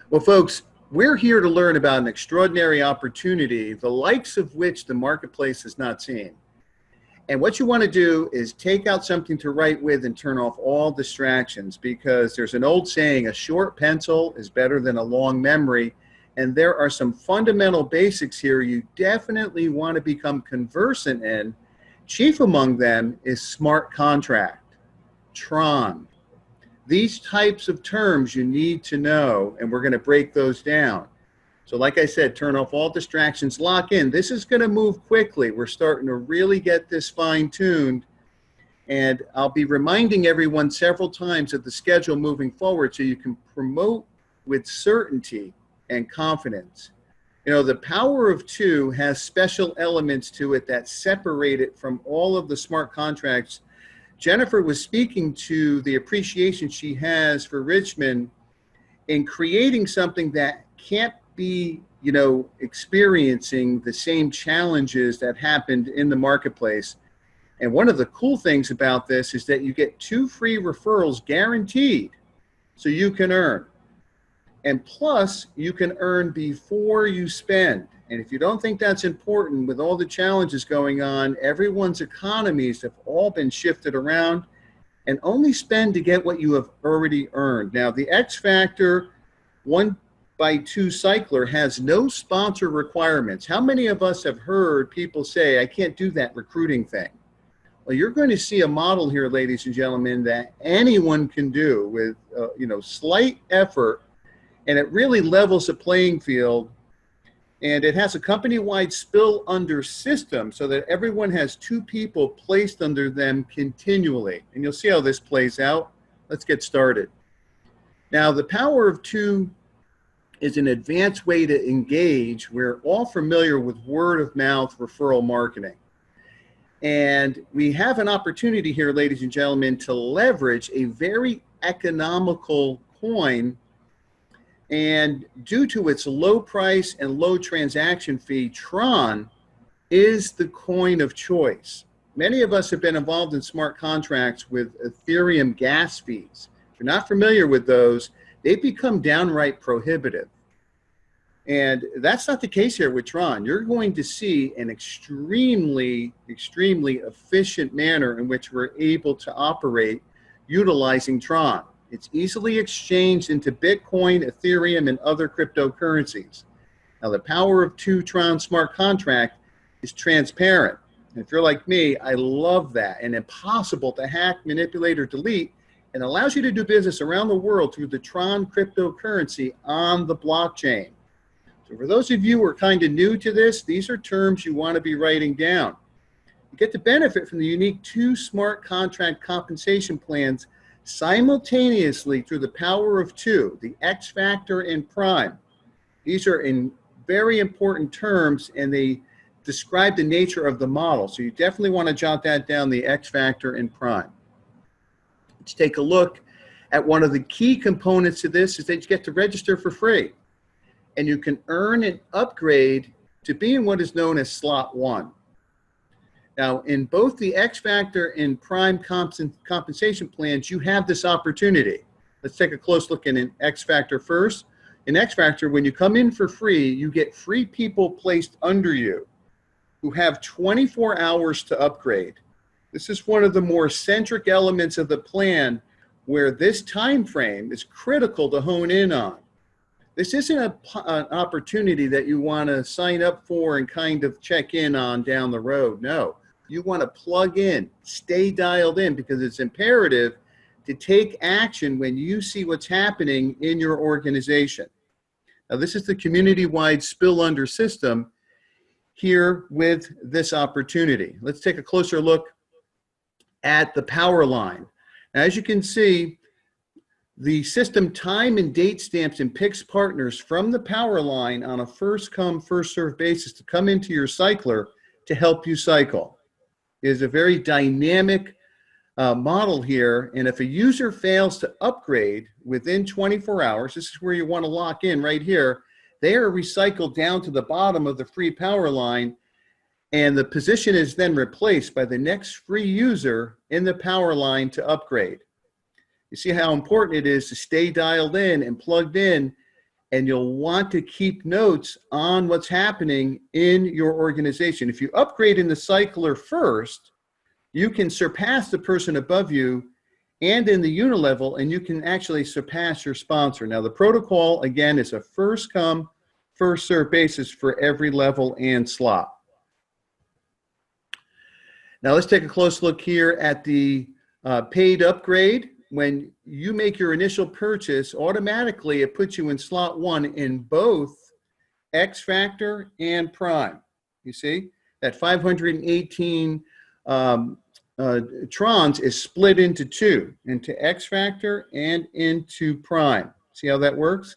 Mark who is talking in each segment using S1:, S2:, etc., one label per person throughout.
S1: Well, folks, we're here to learn about an extraordinary opportunity, the likes of which the marketplace has not seen. And what you want to do is take out something to write with and turn off all distractions, because there's an old saying, a short pencil is better than a long memory. And there are some fundamental basics here you definitely want to become conversant in. Chief among them is smart contract, Tron. These types of terms you need to know, and we're going to break those down. So like I said, turn off all distractions, lock in. This is going to move quickly. We're starting to really get this fine-tuned, and I'll be reminding everyone several times of the schedule moving forward so you can promote with certainty and confidence. You know, the power of two has special elements to it that separate it from all of the smart contracts. Jennifer was speaking to the appreciation she has for Richmond in creating something that can't be, experiencing the same challenges that happened in the marketplace. And one of the cool things about this is that you get 2 free referrals guaranteed, so you can earn. And plus, you can earn before you spend. And if you don't think that's important, with all the challenges going on, everyone's economies have all been shifted around, and only spend to get what you have already earned. Now, the X Factor 1x2 cycler has no sponsor requirements. How many of us have heard people say, I can't do that recruiting thing? Well, you're going to see a model here, ladies and gentlemen, that anyone can do with slight effort, and it really levels the playing field. And it has a company-wide spill under system so that everyone has 2 people placed under them continually. And you'll see how this plays out. Let's get started. Now, the power of 2 is an advanced way to engage. We're all familiar with word-of-mouth referral marketing. And we have an opportunity here, ladies and gentlemen, to leverage a very economical coin. And due to its low price and low transaction fee, Tron is the coin of choice. Many of us have been involved in smart contracts with Ethereum gas fees. If you're not familiar with those, they've become downright prohibitive. And that's not the case here with Tron. You're going to see an extremely, extremely efficient manner in which we're able to operate utilizing Tron. It's easily exchanged into Bitcoin, Ethereum, and other cryptocurrencies. Now, the power of 2 Tron smart contract is transparent. And if you're like me, I love that. And impossible to hack, manipulate, or delete, and allows you to do business around the world through the Tron cryptocurrency on the blockchain. So for those of you who are kind of new to this, these are terms you want to be writing down. You get to benefit from the unique 2 smart contract compensation plans simultaneously through the power of 2, the X Factor and Prime. These are in very important terms, and they describe the nature of the model. So you definitely want to jot that down, the X Factor and Prime. Let's take a look at one of the key components to this is that you get to register for free. And you can earn an upgrade to be in what is known as slot 1. Now, in both the X Factor and Prime compensation plans, you have this opportunity. Let's take a close look at an X Factor first. In X Factor, when you come in for free, you get free people placed under you who have 24 hours to upgrade. This is one of the more centric elements of the plan where this time frame is critical to hone in on. This isn't an opportunity that you want to sign up for and kind of check in on down the road. No. You want to plug in, stay dialed in, because it's imperative to take action when you see what's happening in your organization. Now, this is the community-wide spill under system here with this opportunity. Let's take a closer look at the POWERLINE. Now, as you can see, the system time and date stamps and picks partners from the POWERLINE on a first-come, first-served basis to come into your cycler to help you cycle. It is a very dynamic model here, and if a user fails to upgrade within 24 hours, this is where you want to lock in right here, they are recycled down to the bottom of the free POWERLINE, and the position is then replaced by the next free user in the POWERLINE to upgrade. You see how important it is to stay dialed in and plugged in and you'll want to keep notes on what's happening in your organization. If you upgrade in the cycler first, you can surpass the person above you and in the Unilevel, and you can actually surpass your sponsor. Now, the protocol, again, is a first come, first serve basis for every level and slot. Now, let's take a close look here at the paid upgrade. When you make your initial purchase, automatically it puts you in slot 1 in both X Factor and Prime. You see that 518 Trons is split into 2, into X Factor and into Prime. See how that works?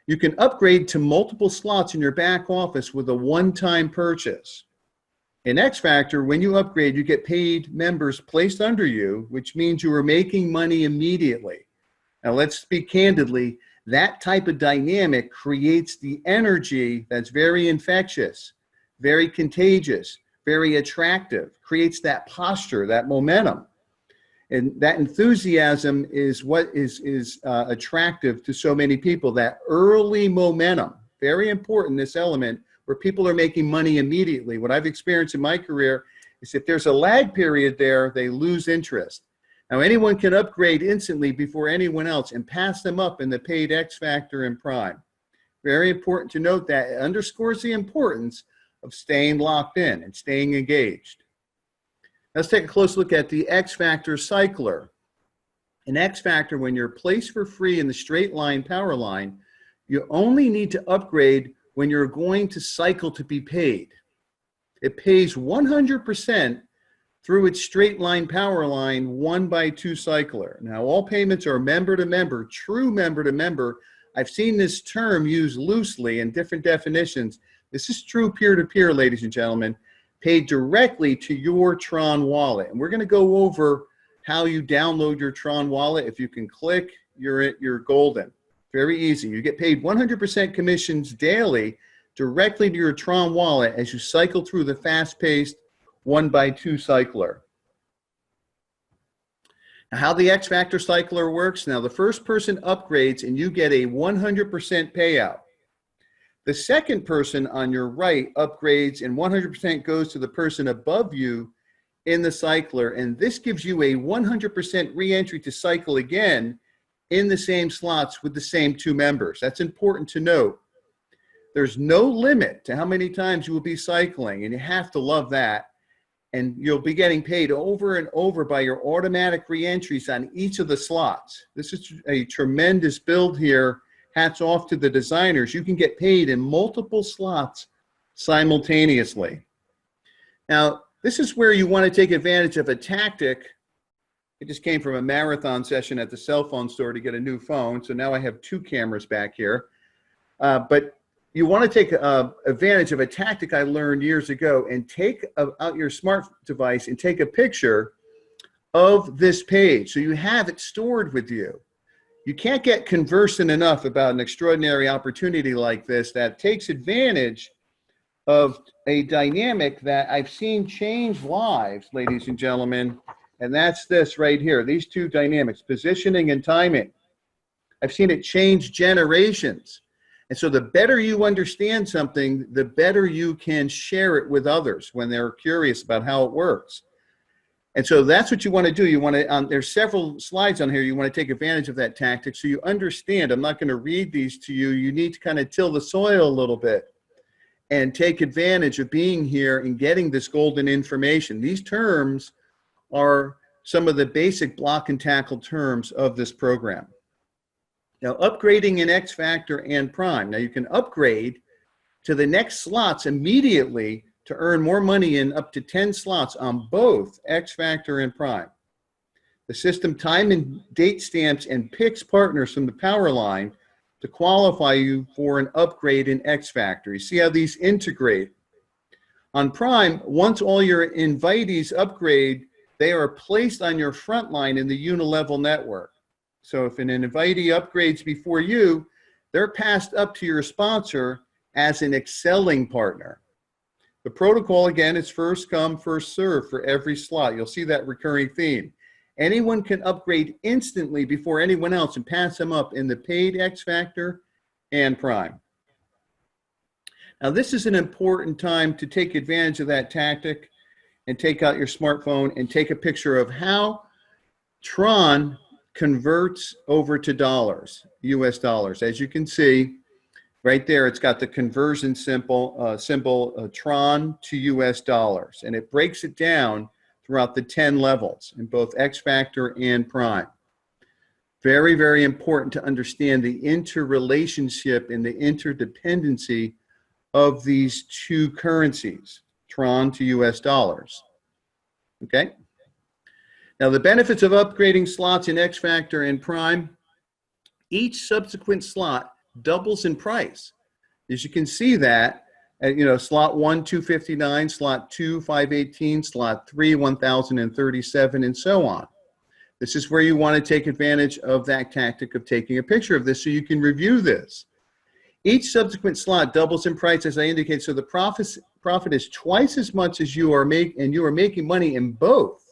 S1: You can upgrade to multiple slots in your back office with a one-time purchase. In X Factor, when you upgrade, you get paid members placed under you, which means you are making money immediately. Now, let's speak candidly. That type of dynamic creates the energy that's very infectious, very contagious, very attractive, creates that posture, that momentum. And that enthusiasm is what is attractive to so many people, that early momentum. Very important, this element, where people are making money immediately. What I've experienced in my career is if there's a lag period there, they lose interest. Now, anyone can upgrade instantly before anyone else and pass them up in the paid X Factor and Prime. Very important to note that. It underscores the importance of staying locked in and staying engaged. Let's take a close look at the X Factor cycler. In X Factor, when you're placed for free in the straight line power line, you only need to upgrade when you're going to cycle to be paid. It pays 100% through its straight line power line 1x2 cycler. Now, all payments are member to member, true member to member. I've seen this term used loosely in different definitions. This is true peer-to-peer, ladies and gentlemen, paid directly to your Tron wallet. And we're going to go over how you download your Tron wallet. If you can click, you're golden. Very easy. You get paid 100% commissions daily directly to your Tron wallet as you cycle through the fast-paced 1x2 cycler. Now, how the X Factor cycler works, now the first person upgrades and you get a 100% payout. The second person on your right upgrades and 100% goes to the person above you in the cycler, and this gives you a 100% re-entry to cycle again in the same slots with the same 2 members. That's important to note. There's no limit to how many times you will be cycling, and you have to love that. And you'll be getting paid over and over by your automatic re-entries on each of the slots. This is a tremendous build here. Hats off to the designers. You can get paid in multiple slots simultaneously. Now, this is where you want to take advantage of a tactic. I just came from a marathon session at the cell phone store to get a new phone, so now I have 2 cameras back here. But you want to take advantage of a tactic I learned years ago and take out your smart device and take a picture of this page so you have it stored with you. You can't get conversant enough about an extraordinary opportunity like this that takes advantage of a dynamic that I've seen change lives, ladies and gentlemen, and that's this right here, these 2 dynamics, positioning and timing. I've seen it change generations. And so the better you understand something, the better you can share it with others when they're curious about how it works. And so that's what you want to do. You want to, there's several slides on here. You want to take advantage of that tactic so you understand. I'm not going to read these to you. You need to kind of till the soil a little bit and take advantage of being here and getting this golden information. These terms are some of the basic block and tackle terms of this program. Now, upgrading in X Factor and Prime. Now, you can upgrade to the next slots immediately to earn more money in up to 10 slots on both X Factor and Prime. The system time and date stamps and picks partners from the power line to qualify you for an upgrade in X Factor. You see how these integrate. On Prime, once all your invitees upgrade, they are placed on your front line in the Unilevel network. So if an invitee upgrades before you, they're passed up to your sponsor as an excelling partner. The protocol, again, is first come, first serve for every slot. You'll see that recurring theme. Anyone can upgrade instantly before anyone else and pass them up in the paid X Factor and Prime. Now, this is an important time to take advantage of that tactic and take out your smartphone and take a picture of how Tron converts over to dollars, US dollars. As you can see, right there, it's got the conversion symbol, Tron to US dollars, and it breaks it down throughout the 10 levels in both X Factor and Prime. Very, very important to understand the interrelationship and the interdependency of these two currencies, Tron to US dollars. Okay? Now, the benefits of upgrading slots in X Factor and Prime, each subsequent slot doubles in price. As you can see that, slot 1, $259, slot 2, $518, slot 3, $1,037, and so on. This is where you want to take advantage of that tactic of taking a picture of this so you can review this. Each subsequent slot doubles in price, as I indicated, so the profit is twice as much as you are making, and you are making money in both.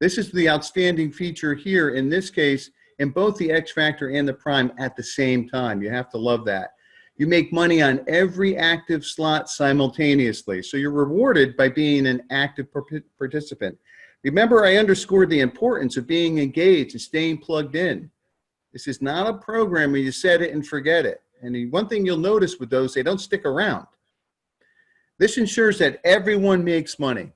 S1: This is the outstanding feature here, in this case, in both the X Factor and the Prime at the same time. You have to love that. You make money on every active slot simultaneously, so you're rewarded by being an active participant. Remember, I underscored the importance of being engaged and staying plugged in. This is not a program where you set it and forget it. And one thing you'll notice with those, they don't stick around. This ensures that everyone makes money.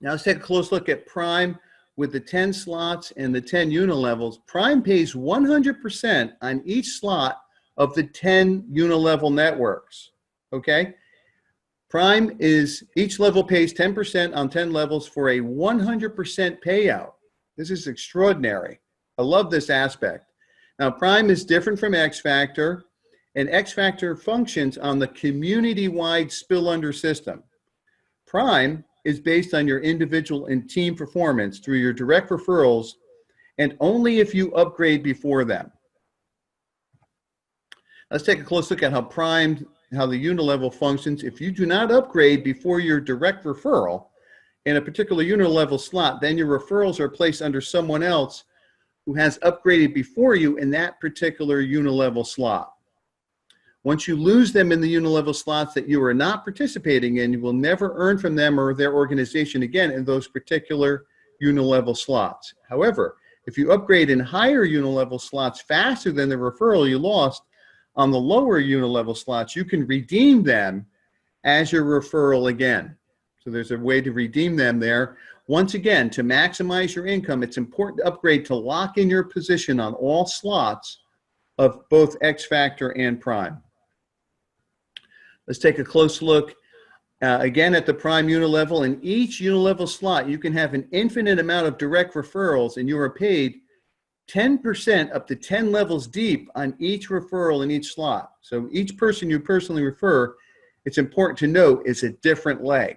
S1: Now let's take a close look at Prime with the 10 slots and the 10 Unilevels. Prime pays 100% on each slot of the 10 Unilevel networks, okay? Prime is, each level pays 10% on 10 levels for a 100% payout. This is extraordinary. I love this aspect. Now, Prime is different from X Factor, and X Factor functions on the community-wide spill-under system. Prime is based on your individual and team performance through your direct referrals, and only if you upgrade before them. Let's take a close look at how the Unilevel functions. If you do not upgrade before your direct referral in a particular Unilevel slot, then your referrals are placed under someone else who has upgraded before you in that particular Unilevel slot. Once you lose them in the Unilevel slots that you are not participating in, you will never earn from them or their organization again in those particular Unilevel slots. However, if you upgrade in higher Unilevel slots faster than the referral you lost on the lower Unilevel slots, you can redeem them as your referral again. So there's a way to redeem them there. Once again, to maximize your income, it's important to upgrade to lock in your position on all slots of both X Factor and Prime. Let's take a close look again at the Prime Unilevel. In each Unilevel slot, you can have an infinite amount of direct referrals, and you are paid 10% up to 10 levels deep on each referral in each slot. So each person you personally refer, it's important to note, is a different leg.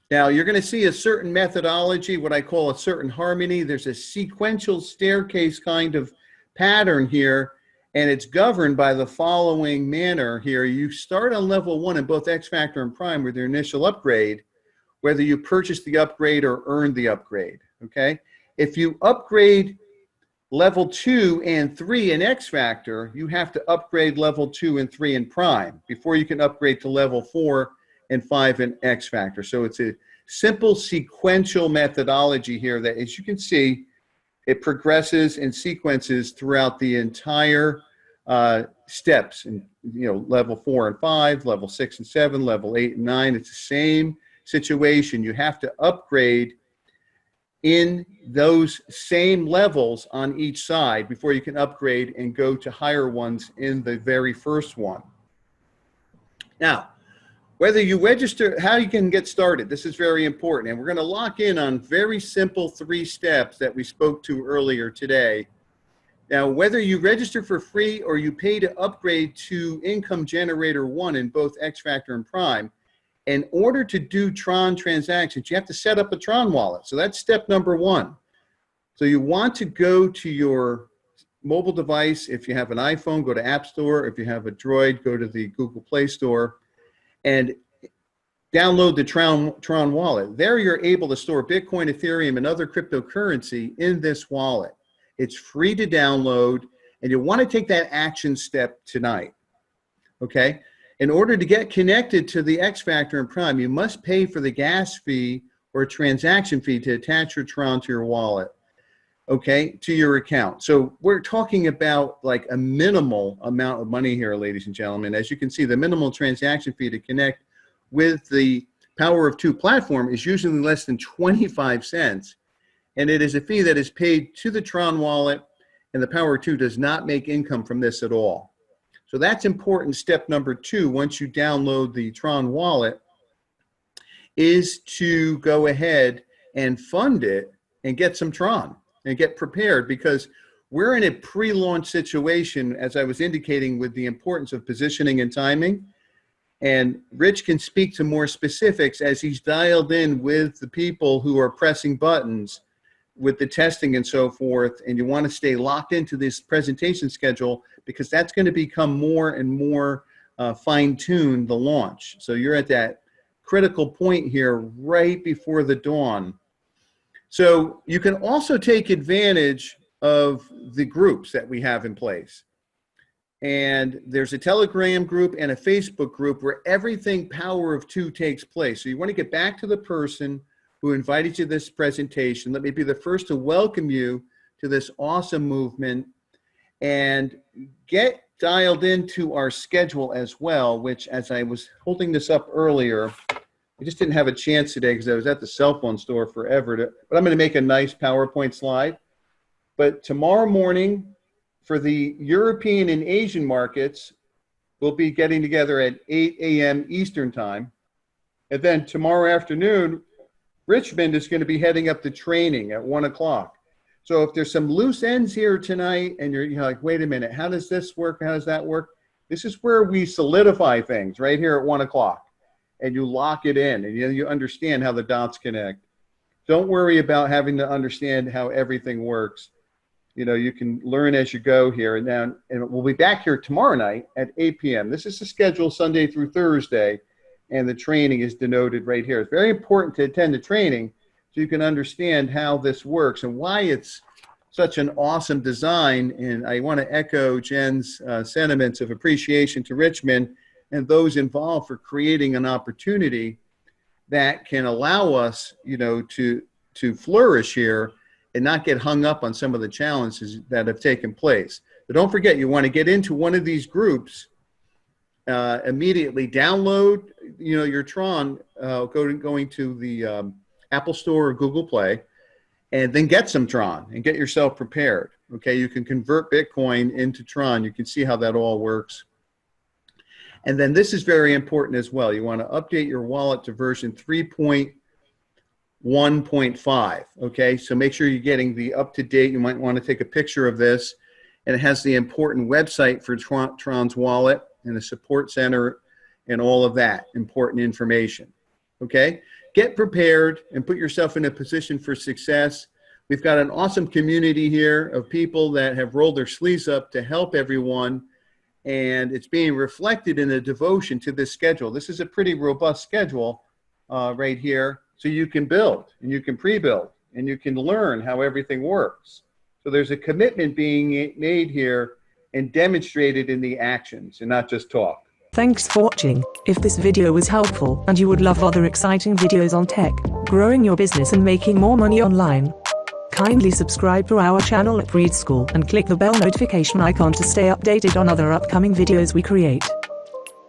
S1: Now, you're going to see a certain methodology, what I call a certain harmony. There's a sequential staircase kind of pattern here, and it's governed by the following manner here. You start on level 1 in both X Factor and Prime with your initial upgrade, whether you purchase the upgrade or earn the upgrade, okay? If you upgrade level 2 and 3 in X Factor, you have to upgrade level 2 and 3 in Prime before you can upgrade to level 4 and 5 in X Factor. So it's a simple sequential methodology here that, as you can see, it progresses and sequences throughout the entire steps. And level 4 and 5, level 6 and 7, level 8 and 9. It's the same situation. You have to upgrade in those same levels on each side before you can upgrade and go to higher ones in the very first one. Now, whether you register, how you can get started, this is very important. And we're going to lock in on very simple 3 steps that we spoke to earlier today. Now, whether you register for free or you pay to upgrade to Income Generator 1 in both X Factor and Prime, in order to do Tron transactions, you have to set up a Tron wallet. So that's step number 1. So you want to go to your mobile device. If you have an iPhone, go to App Store. If you have a Droid, go to the Google Play Store and download the Tron wallet. There you're able to store Bitcoin, Ethereum, and other cryptocurrency in this wallet. It's free to download. And you want to take that action step tonight, okay? In order to get connected to the X Factor in Prime, you must pay for the gas fee or transaction fee to attach your Tron to your wallet, okay, to your account. So we're talking about like a minimal amount of money here, ladies and gentlemen. As you can see, the minimal transaction fee to connect with the Power of Two platform is usually less than 25 cents. And it is a fee that is paid to the Tron wallet, and the Power of Two does not make income from this at all. So that's important. Step number 2, once you download the Tron wallet, is to go ahead and fund it and get some Tron and get prepared, because we're in a pre-launch situation, as I was indicating, with the importance of positioning and timing. And Rich can speak to more specifics as he's dialed in with the people who are pressing buttons with the testing and so forth. And you want to stay locked into this presentation schedule, because that's going to become more and more fine-tuned, the launch. So you're at that critical point here right before the dawn. So you can also take advantage of the groups that we have in place. And there's a Telegram group and a Facebook group where everything Power of Two takes place. So you want to get back to the person who invited you to this presentation. Let me be the first to welcome you to this awesome movement, and get dialed into our schedule as well, which, as I was holding this up earlier, I just didn't have a chance today because I was at the cell phone store forever. But I'm going to make a nice PowerPoint slide. But tomorrow morning, for the European and Asian markets, we'll be getting together at 8 a.m. Eastern time. And then tomorrow afternoon, Richmond is going to be heading up the training at 1 o'clock. So if there's some loose ends here tonight and you're like, wait a minute, how does this work? How does that work? This is where we solidify things right here at 1 o'clock. And you lock it in, and you understand how the dots connect. Don't worry about having to understand how everything works. You know, you can learn as you go here. And we'll be back here tomorrow night at 8 p.m. This is the schedule Sunday through Thursday, and the training is denoted right here. It's very important to attend the training so you can understand how this works and why it's such an awesome design. And I want to echo Jen's sentiments of appreciation to Richmond and those involved for creating an opportunity that can allow us, you know, to flourish here and not get hung up on some of the challenges that have taken place. But don't forget, you want to get into one of these groups, immediately download, you know, your Tron, going to the Apple Store or Google Play, and then get some Tron and get yourself prepared. Okay, you can convert Bitcoin into Tron. You can see how that all works. And then this is very important as well. You want to update your wallet to version 3.1.5. Okay, so make sure you're getting the up-to-date. You might want to take a picture of this. And it has the important website for Tron's wallet and the support center and all of that important information. Okay, get prepared and put yourself in a position for success. We've got an awesome community here of people that have rolled their sleeves up to help everyone. And it's being reflected in the devotion to this schedule. This is a pretty robust schedule right here. So you can build and you can pre-build and you can learn how everything works. So there's a commitment being made here and demonstrated in the actions and not just talk.
S2: Thanks for watching. If this video was helpful and you would love other exciting videos on tech, growing your business and making more money online, kindly subscribe to our channel at Breed School and click the bell notification icon to stay updated on other upcoming videos we create.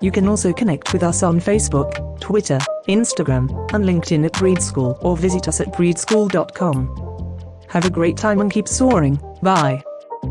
S2: You can also connect with us on Facebook, Twitter, Instagram, and LinkedIn at Breed School, or visit us at breedschool.com. Have a great time and keep soaring. Bye.